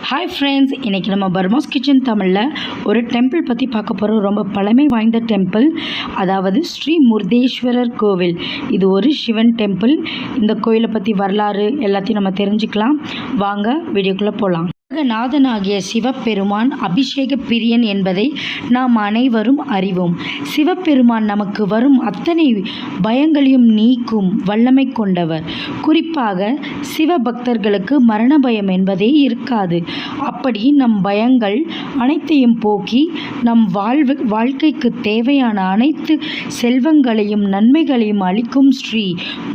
Hi friends, இன்றைக்கி நம்ம பர்மாஸ் kitchen தமிழில் ஒரு டெம்பிள் பற்றி பார்க்க போகிறோம். ரொம்ப பழமை வாய்ந்த டெம்பிள், அதாவது ஸ்ரீ முருதேஸ்வரர் கோவில். இது ஒரு சிவன் டெம்பிள். இந்த கோயிலை பற்றி வரலாறு எல்லாத்தையும் நம்ம தெரிஞ்சுக்கலாம். வாங்க வீடியோக்குள்ளே போகலாம். நாதனாகிய சிவபெருமான் அபிஷேக பிரியன் என்பதை நாம் அனைவரும் அறிவோம். சிவபெருமான் நமக்கு வரும் அத்தனை பயங்களையும் நீக்கும் வல்லமை கொண்டவர். குறிப்பாக சிவபக்தர்களுக்கு மரண பயம் என்பதே இருக்காது. அப்படி நம் பயங்கள் அனைத்தையும் போக்கி நம் வாழ்க்கைக்கு தேவையான அனைத்து செல்வங்களையும் நன்மைகளையும் அளிக்கும் ஸ்ரீ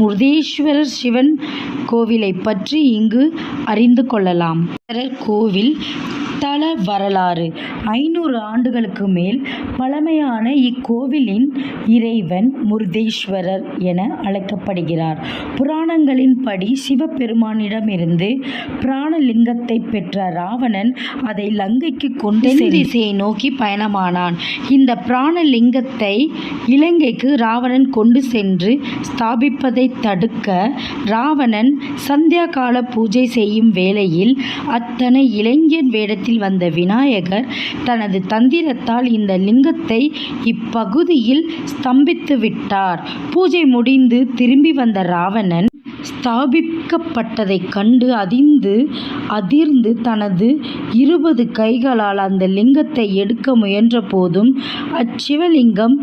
முருதேஸ்வரர் சிவன் கோவிலை பற்றி இங்கு அறிந்து கொள்ளலாம். கோவில் தல வரலாறு 500 ஆண்டுகளுக்கு மேல் பழமையான இக்கோவிலின் இறைவன் முருதேஸ்வரர் என அழைக்கப்படுகிறார். புராணங்களின்படி சிவபெருமானிடமிருந்து பிராணலிங்கத்தை பெற்ற ராவணன் அதை லங்கைக்கு கொண்டு திசையை நோக்கி பயணமானான். இந்த பிராணலிங்கத்தை இலங்கைக்கு ராவணன் கொண்டு சென்று ஸ்தாபிப்பதை தடுக்க ராவணன் சந்தியா கால பூஜை செய்யும் வேளையில் அத்தனை இளைஞன் வேடத்தில் வந்த விநாயகர் தனது தந்திரத்தால் இந்த லிங்கத்தை இப்பகுதியில் ஸ்தம்பித்து விட்டார். பூஜை முடிந்து திரும்பி வந்த ராவணன் ஸ்தாபிக்கப்பட்டதைக் கண்டு அதிர்ந்து தனது 20 கைகளால் அந்த லிங்கத்தை எடுக்க முயன்ற போதும் அச்சிவலிங்கம்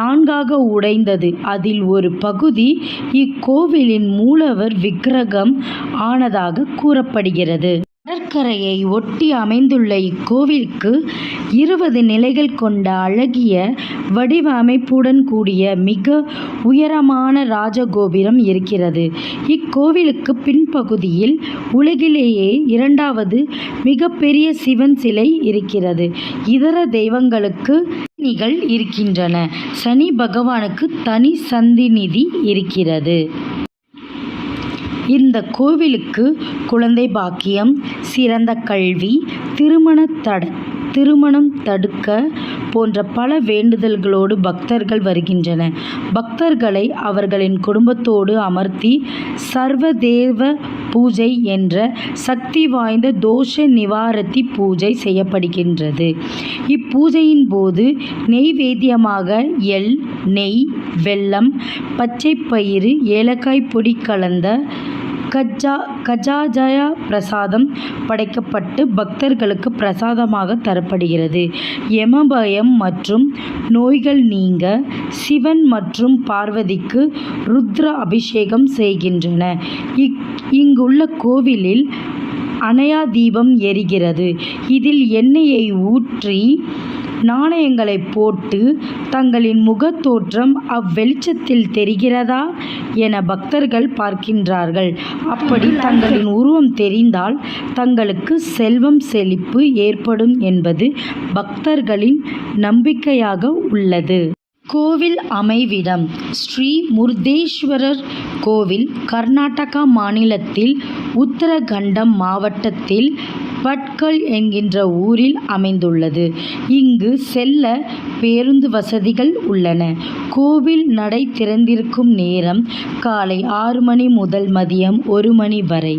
4ஆக உடைந்தது. அதில் ஒரு பகுதி இக்கோவிலின் மூலவர் விக்கிரகம் ஆனதாக கூறப்படுகிறது. கடற்கரையை ஒட்டி அமைந்துள்ள இக்கோவிலுக்கு 20 நிலைகள் கொண்ட அழகிய வடிவமைப்புடன் கூடிய மிக உயரமான ராஜகோபுரம் இருக்கிறது. இக்கோவிலுக்கு பின்பகுதியில் உலகிலேயே 2வது மிகப்பெரிய சிவன் சிலை இருக்கிறது. இதர தெய்வங்களுக்கு சந்நிதிகள் இருக்கின்றன. சனி பகவானுக்கு தனி சந்நிதி இருக்கிறது. இந்த கோவிலுக்கு குழந்தை பாக்கியம், சிறந்த கல்வி, திருமணம் தடுக்க போன்ற பல வேண்டுதல்களோடு பக்தர்கள் வருகின்றனர். பக்தர்களை அவர்களின் குடும்பத்தோடு அமர்த்தி சர்வதேவ பூஜை என்ற சக்தி வாய்ந்த தோஷ நிவாரத்தி பூஜை செய்யப்படுகின்றது. இப்பூஜையின் போது நெய்வேத்தியமாக எள், நெய், வெல்லம், பச்சை பயிறு, ஏலக்காய் பொடி கலந்த கஜாஜயா பிரசாதம் படைக்கப்பட்டு பக்தர்களுக்கு பிரசாதமாக தரப்படுகிறது. யமபயம் மற்றும் நோய்கள் நீங்க சிவன் மற்றும் பார்வதிக்கு ருத்ர அபிஷேகம் செய்கின்றனர். இங்குள்ள கோவிலில் அணையா தீபம் எரிகிறது. இதில் எண்ணெயை ஊற்றி நாணயங்களை போட்டு தங்களின் முகத்தோற்றம் அவ்வெளிச்சத்தில் தெரிகிறதா என பக்தர்கள் பார்க்கின்றார்கள். அப்படி தங்களின் உருவம் தெரிந்தால் தங்களுக்கு செல்வம் செழிப்பு ஏற்படும் என்பது பக்தர்களின் நம்பிக்கையாக உள்ளது. கோவில் அமைவிடம் ஸ்ரீ முருதேஸ்வரர் கோவில் கர்நாடகா மாநிலத்தில் உத்தரகண்டம் மாவட்டத்தில் பட்கல் என்கின்ற ஊரில் அமைந்துள்ளது. இங்கு செல்ல பேருந்து வசதிகள் உள்ளன. கோவில் நடை திறந்திருக்கும் நேரம் காலை 6 மணி முதல் மதியம் 1 மணி வரை,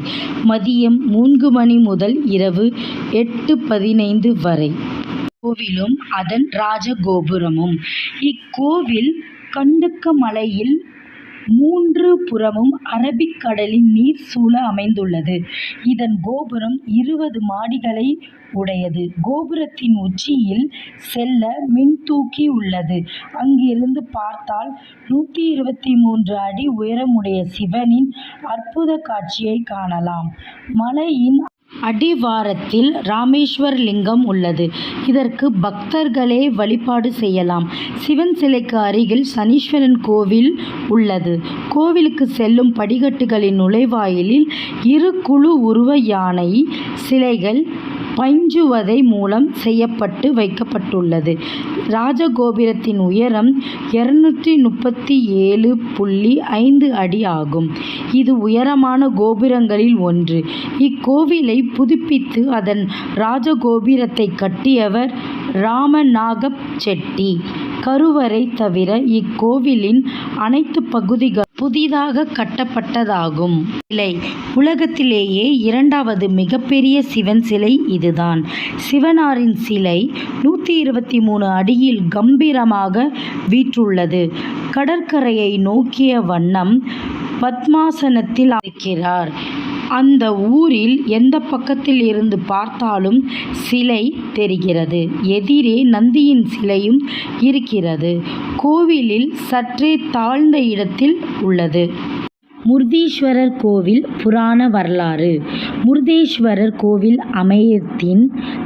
மதியம் 3 மணி முதல் இரவு 8:15 வரை. கோவிலும் அதன் ராஜகோபுரமும். இக்கோவில் கண்டுக்க மலையில் 3 புறமும் அரபிக்கடலின் நீர் சூழ அமைந்துள்ளது. இதன் கோபுரம் 20 மாடிகளை உடையது. கோபுரத்தின் உச்சியில் செல்ல மின்தூக்கி உள்ளது. அங்கிருந்து பார்த்தால் 123 அடி உயரமுடைய சிவனின் அற்புத காட்சியை காணலாம். மலையின் அடிவாரத்தில் ராமேஸ்வர் லிங்கம் உள்ளது. இதற்கு பக்தர்களே வழிபாடு செய்யலாம். சிவன் சிலைக்கு அருகில் சனீஸ்வரன் கோவில் உள்ளது. கோவிலுக்கு செல்லும் படிக்கட்டுகளின் நுழைவாயிலில் 2 குழு உருவ யானை சிலைகள் பஞ்சுவதை மூலம் செய்யப்பட்டு வைக்கப்பட்டுள்ளது. ராஜகோபுரத்தின் உயரம் 237.5 அடி ஆகும். இது உயரமான கோபுரங்களில் ஒன்று. இக்கோவிலை புதுப்பித்து அதன் ராஜகோபுரத்தை கட்டியவர் ராமநாகப் செட்டி. கருவறை தவிர இக்கோவிலின் அனைத்து புதிதாக கட்டப்பட்டதாகும் சிலை. உலகத்திலேயே 2வது மிகப்பெரிய சிவன் சிலை இதுதான். சிவனாரின் சிலை 123 அடியில் கம்பீரமாக வீற்றுள்ளது. கடற்கரையை நோக்கிய வண்ணம் பத்மாசனத்தில் இருக்கிறார். அந்த ஊரில் எந்த பக்கத்தில் இருந்து பார்த்தாலும் சிலை தெரிகிறது. எதிரே நந்தியின் சிலையும் இருக்கிறது. கோவிலில் சற்றே தாழ்ந்த இடத்தில் உள்ளது. முருதீஸ்வரர் கோவில் புராண வரலாறு. முருதேஸ்வரர் கோவில் அமையத்தின்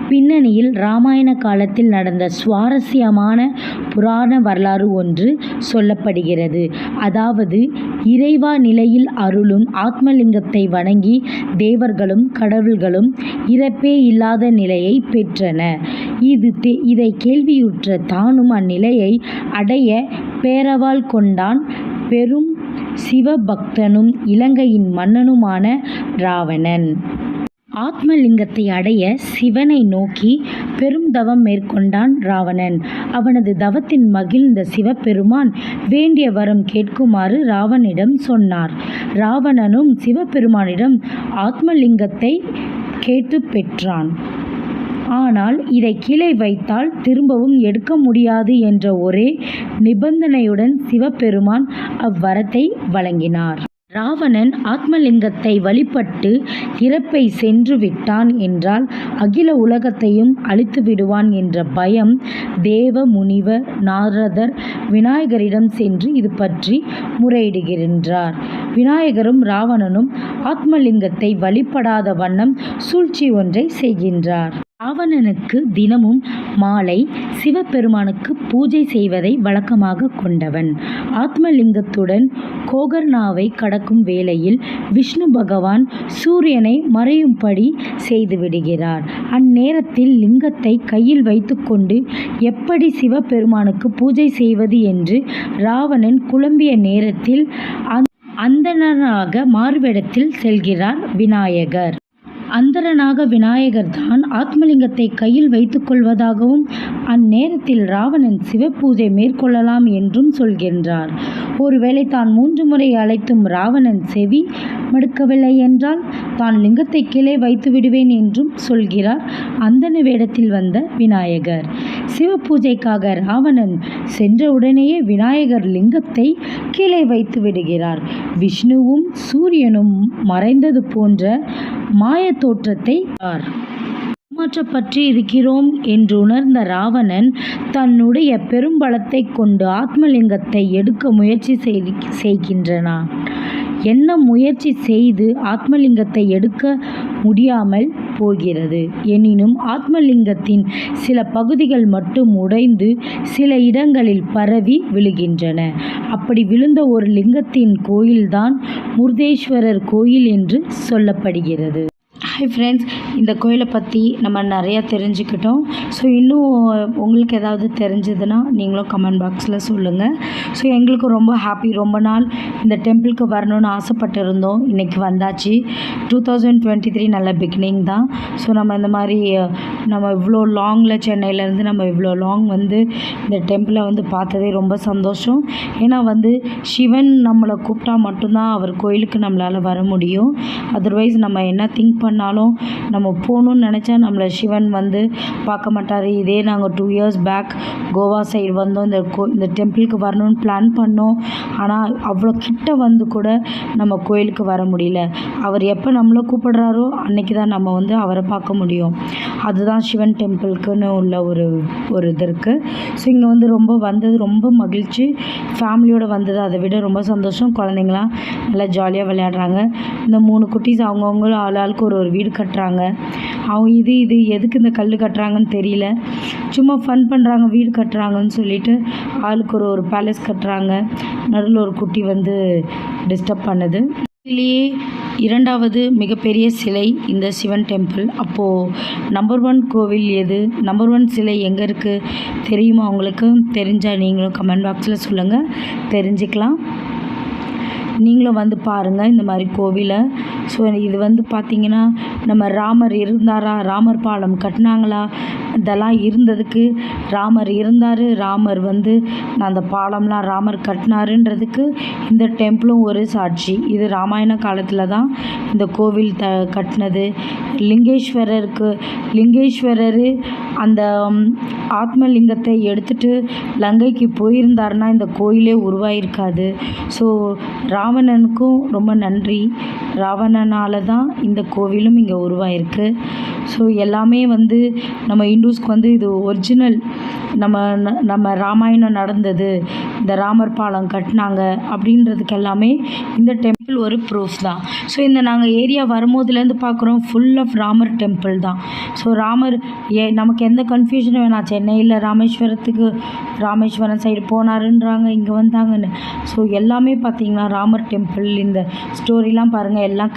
பின்னணியில் இராமாயண காலத்தில் நடந்த சுவாரஸ்யமான புராண வரலாறு ஒன்று சொல்லப்படுகிறது. அதாவது இறைவா நிலையில் அருளும் ஆத்மலிங்கத்தை வணங்கி தேவர்களும் கடவுள்களும் இறப்பே இல்லாத நிலையை பெற்றனர். இதை கேள்வியுற்ற தானும் அந்நிலையை அடைய பேரவாள் கொண்டான். பெரும் சிவபக்தனும் இலங்கையின் மன்னனுமான இராவணன். ஆத்மலிங்கத்தை அடைய சிவனை நோக்கி பெரும் தவம் மேற்கொண்டான் இராவணன். அவனது தவத்தின் மகிழ்ந்த சிவபெருமான் வேண்டிய வரம் கேட்குமாறு இராவணனிடம் சொன்னார். இராவணனும் சிவபெருமானிடம் ஆத்மலிங்கத்தை கேட்டு பெற்றான். ஆனால் இதை கீழே வைத்தால் திரும்பவும் எடுக்க முடியாது என்ற ஒரே நிபந்தனையுடன் சிவபெருமான் அவ்வரத்தை வழங்கினார். இராவணன் ஆத்மலிங்கத்தை வழிபட்டு இறப்பை சென்று விட்டான் என்றால் அகில உலகத்தையும் அழித்து விடுவான் என்ற பயம் தேவ முனிவர் நாரதர் விநாயகரிடம் சென்று இது பற்றி முறையிடுகின்றார். விநாயகரும் இராவணனும் ஆத்மலிங்கத்தை வழிபடாத வண்ணம் சூழ்ச்சி ஒன்றை செய்கின்றார். இராவணனுக்கு தினமும் மாலை சிவபெருமானுக்கு பூஜை செய்வதை வழக்கமாக கொண்டவன். ஆத்மலிங்கத்துடன் கோகர்ணாவை கடக்கும் வேளையில் விஷ்ணு பகவான் சூரியனை மறையும்படி செய்துவிடுகிறார். அந்நேரத்தில் லிங்கத்தை கையில் வைத்துக்கொண்டு எப்படி சிவபெருமானுக்கு பூஜை செய்வது என்று இராவணன் குழம்பிய நேரத்தில் அந்தணனாக மாறுவேடத்தில் செல்கிறார் விநாயகர். அந்தரனாக விநாயகர் தான் ஆத்மலிங்கத்தை கையில் வைத்துக் கொள்வதாகவும் அந்நேரத்தில் இராவணன் சிவபூஜை மேற்கொள்ளலாம் என்றும் சொல்கின்றார். ஒருவேளை தான் 3 முறை அழைத்தும் இராவணன் செவி மடுக்கவில்லை என்றால் தான் லிங்கத்தை கீழே வைத்து விடுவேன் என்றும் சொல்கிறார் அந்தண வேடத்தில் வந்த விநாயகர். சிவபூஜைக்காக இராவணன் சென்றவுடனேயே விநாயகர் லிங்கத்தை கீழே வைத்து விடுகிறார். விஷ்ணுவும் சூரியனும் மறைந்தது போன்ற மாய தோற்றத்தை மாற்றப்பட்டு இருக்கிறோம் என்று உணர்ந்த இராவணன் தன்னுடைய பெரும்பலத்தை கொண்டு ஆத்மலிங்கத்தை எடுக்க முயற்சி செய்கின்றனான். என்ன முயற்சி செய்து ஆத்மலிங்கத்தை எடுக்க முடியாமல் போகிறது. எனினும் ஆத்மலிங்கத்தின் சில பகுதிகள் மட்டும் உடைந்து சில இடங்களில் பரவி விழுகின்றன. அப்படி விழுந்த ஒரு லிங்கத்தின் கோயில்தான் முருதேஸ்வரர் கோயில் என்று சொல்லப்படுகிறது. ஹாய் ஃப்ரெண்ட்ஸ், இந்த கோயிலை பற்றி நம்ம நிறையா தெரிஞ்சுக்கிட்டோம். ஸோ இன்னும் உங்களுக்கு ஏதாவது தெரிஞ்சதுன்னா நீங்களும் கமெண்ட் பாக்ஸில் சொல்லுங்கள். ஸோ எங்களுக்கு ரொம்ப ஹாப்பி. ரொம்ப நாள் இந்த டெம்பிளுக்கு வரணும்னு ஆசைப்பட்டிருந்தோம். இன்றைக்கி வந்தாச்சு. 2023 நல்ல பிகினிங் தான். ஸோ நம்ம இந்த மாதிரி நம்ம இவ்வளோ லாங்கில் சென்னையிலேருந்து நம்ம இவ்வளோ லாங் வந்து இந்த டெம்பிளை வந்து பார்த்ததே ரொம்ப சந்தோஷம். ஏன்னா வந்து சிவன் நம்மளை கூப்பிட்டா மட்டும்தான் அவர் கோயிலுக்கு நம்மளால் வர முடியும். அதர்வைஸ் நம்ம என்ன திங்க் பண்ணாலும் நம்ம போகணுன்னு நினச்சா நம்மளை சிவன் வந்து பார்க்க மாட்டார். இதே நாங்கள் 2 இயர்ஸ் பேக் கோவா சைடு வந்தோம். இந்த டெம்பிளுக்கு வரணும்னு பிளான் பண்ணோம். ஆனால் அவ்வளோ கிட்ட வந்து கூட நம்ம கோயிலுக்கு வர முடியல. அவர் எப்போ நம்மளை கூப்பிடுறாரோ அன்றைக்கி தான் நம்ம வந்து அவரை பார்க்க முடியும். அதுதான் சிவன் டெம்பிளுக்குன்னு உள்ள ஒரு இது இருக்குது. ஸோ இங்கே வந்து வந்தது ரொம்ப மகிழ்ச்சி. ஃபேமிலியோடு வந்தது அதை விட ரொம்ப சந்தோஷம். குழந்தைங்களாம் நல்லா ஜாலியாக விளையாடுறாங்க. இந்த 3 குட்டீஸ் அவங்கவுங்க ஆளாளுக்கு ஒரு வீடு கட்டுறாங்க. அவங்க இது எதுக்கு இந்த கல் கட்டுறாங்கன்னு தெரியல. சும்மா ஃபன் பண்ணுறாங்க. வீடு கட்டுறாங்கன்னு சொல்லிட்டு ஆளுக்கு ஒரு பேலஸ் கட்டுறாங்க. நடுவில் ஒரு குட்டி வந்து டிஸ்டர்ப் பண்ணுது. இதுலேயே 2வது மிகப்பெரிய சிலை இந்த சிவன் டெம்பிள். அப்போது நம்பர் 1 கோவில் எது, நம்பர் 1 சிலை எங்கே இருக்குது தெரியுமா உங்களுக்கு? தெரிஞ்சால் நீங்களும் கமெண்ட் பாக்ஸில் சொல்லுங்கள், தெரிஞ்சுக்கலாம். நீங்களும் வந்து பாருங்கள் இந்த மாதிரி கோவிலை. ஸோ இது வந்து பார்த்திங்கன்னா நம்ம ராமர் இருந்தாரா, ராமர் பாலம் கட்டினாங்களா, இதெல்லாம் இருந்ததுக்கு ராமர் இருந்தார், ராமர் வந்து அந்த பாலம்லாம் ராமர் கட்டினாருன்றதுக்கு இந்த டெம்பிளும் ஒரு சாட்சி. இது ராமாயண காலத்தில் தான் இந்த கோவில் கட்டினது. லிங்கேஸ்வரர் அந்த ஆத்மலிங்கத்தை எடுத்துகிட்டு லங்கைக்கு போயிருந்தாருன்னா இந்த கோயிலே உருவாயிருக்காது. ஸோ ராவணனுக்கும் ரொம்ப நன்றி. ராவணனால் தான் இந்த கோவிலும் இங்கே உருவாயிருக்கு. ஸோ எல்லாமே வந்து நம்ம இந்துஸ்க்கு வந்து இது ஒரிஜினல். நம்ம ராமாயணம் நடந்தது, இந்த ராமர் பாலம் கட்டினாங்க அப்படின்றதுக்கு எல்லாமே இந்த டெம்பிள் ஒரு ப்ரூஃப் தான். ஸோ இந்த நாங்கள் ஏரியா வரும்போதுலேருந்து பார்க்குறோம் ஃபுல் ஆஃப் ராமர் டெம்பிள் தான். ஸோ ராமர் நமக்கு எந்த கன்ஃபியூஷனும் வேணாம். சென்னையில் ராமேஸ்வரம் சைடு போனாருன்றாங்க, இங்கே வந்தாங்கன்னு. ஸோ எல்லாமே பார்த்திங்கன்னா ராமர் டெம்பிள். இந்த ஸ்டோரிலாம் பாருங்கள், எல்லாம்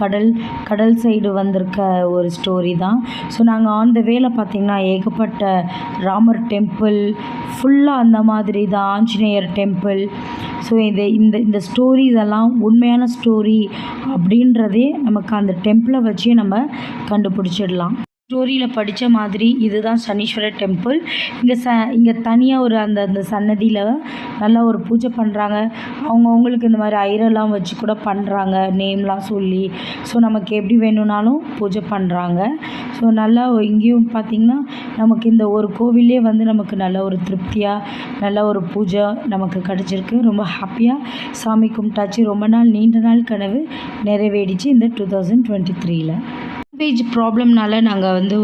கடல் சைடு வந்திருக்க ஒரு ஸ்டோரி தான். ஸோ நாங்கள் ஆன் த வேல பார்த்திங்கன்னா ஏகப்பட்ட ராமர் டெம்பிள் ஃபுல்லாக அந்த மாதிரி தான், ஆஞ்சநேயர் டெம்பிள். ஸோ இந்த ஸ்டோரி இதெல்லாம் உண்மையான ஸ்டோரி அப்படின்றதே நமக்கு அந்த டெம்பிளை வச்சே நம்ம கண்டுபிடிச்சிடலாம். ஸ்டோரியில் படித்த மாதிரி இதுதான் சனீஸ்வரர் டெம்பிள். இங்கே தனியாக ஒரு அந்த சன்னதியில் நல்லா ஒரு பூஜை பண்ணுறாங்க. அவங்களுக்கு இந்த மாதிரி ஐரெல்லாம் வச்சு கூட பண்ணுறாங்க, நேம்லாம் சொல்லி. ஸோ நமக்கு எப்படி வேணும்னாலும் பூஜை பண்ணுறாங்க. ஸோ நல்லா இங்கேயும் பார்த்திங்கன்னா நமக்கு இந்த ஒரு கோவிலே வந்து நமக்கு நல்ல ஒரு திருப்தியாக நல்ல ஒரு பூஜை நமக்கு கிடச்சிருக்கு. ரொம்ப ஹாப்பியாக சாமி கும்பிட்டாச்சு. ரொம்ப நாள் நீண்ட நாள் கனவு நிறைவேறிச்சு இந்த 2023. லாங்குவேஜ் ப்ராப்ளம்னால நாங்கள் வந்து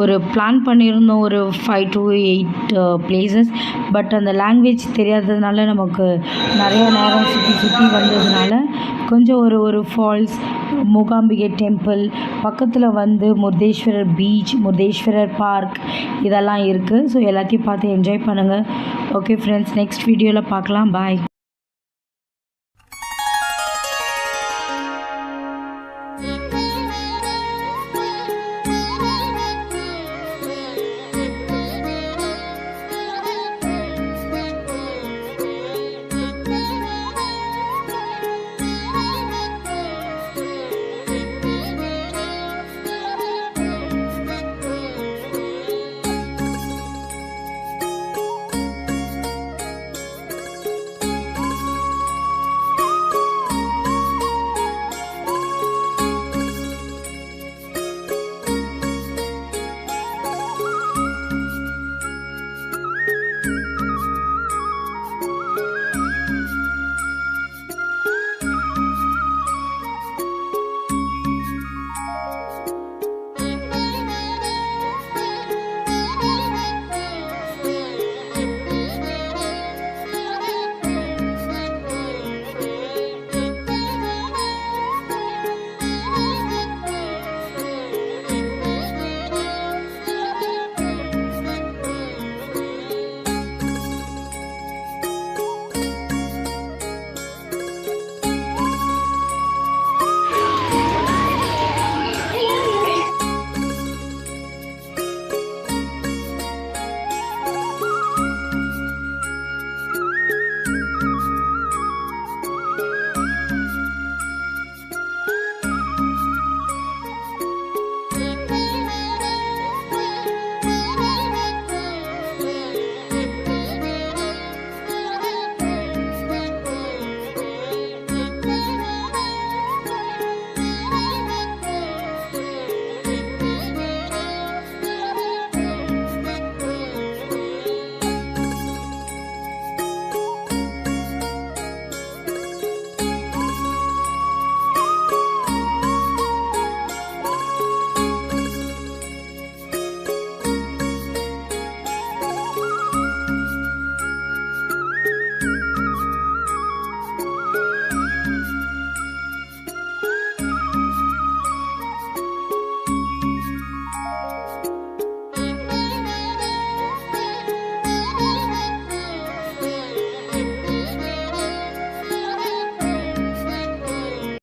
ஒரு பிளான் பண்ணியிருந்தோம், ஒரு 5 to 8 பிளேசஸ். பட் அந்த லாங்குவேஜ் தெரியாததுனால நமக்கு நிறைய நேரம் சுற்றி வந்ததுனால கொஞ்சம் ஒரு ஃபால்ஸ், மூகாம்பிகை டெம்பிள் பக்கத்தில் வந்து முருதேஸ்வரர் பீச், முருதேஸ்வரர் பார்க் இதெல்லாம் இருக்குது. ஸோ எல்லாத்தையும் பார்த்து என்ஜாய் பண்ணுங்கள். ஓகே ஃப்ரெண்ட்ஸ், நெக்ஸ்ட் வீடியோவில் பார்க்கலாம். பாய்.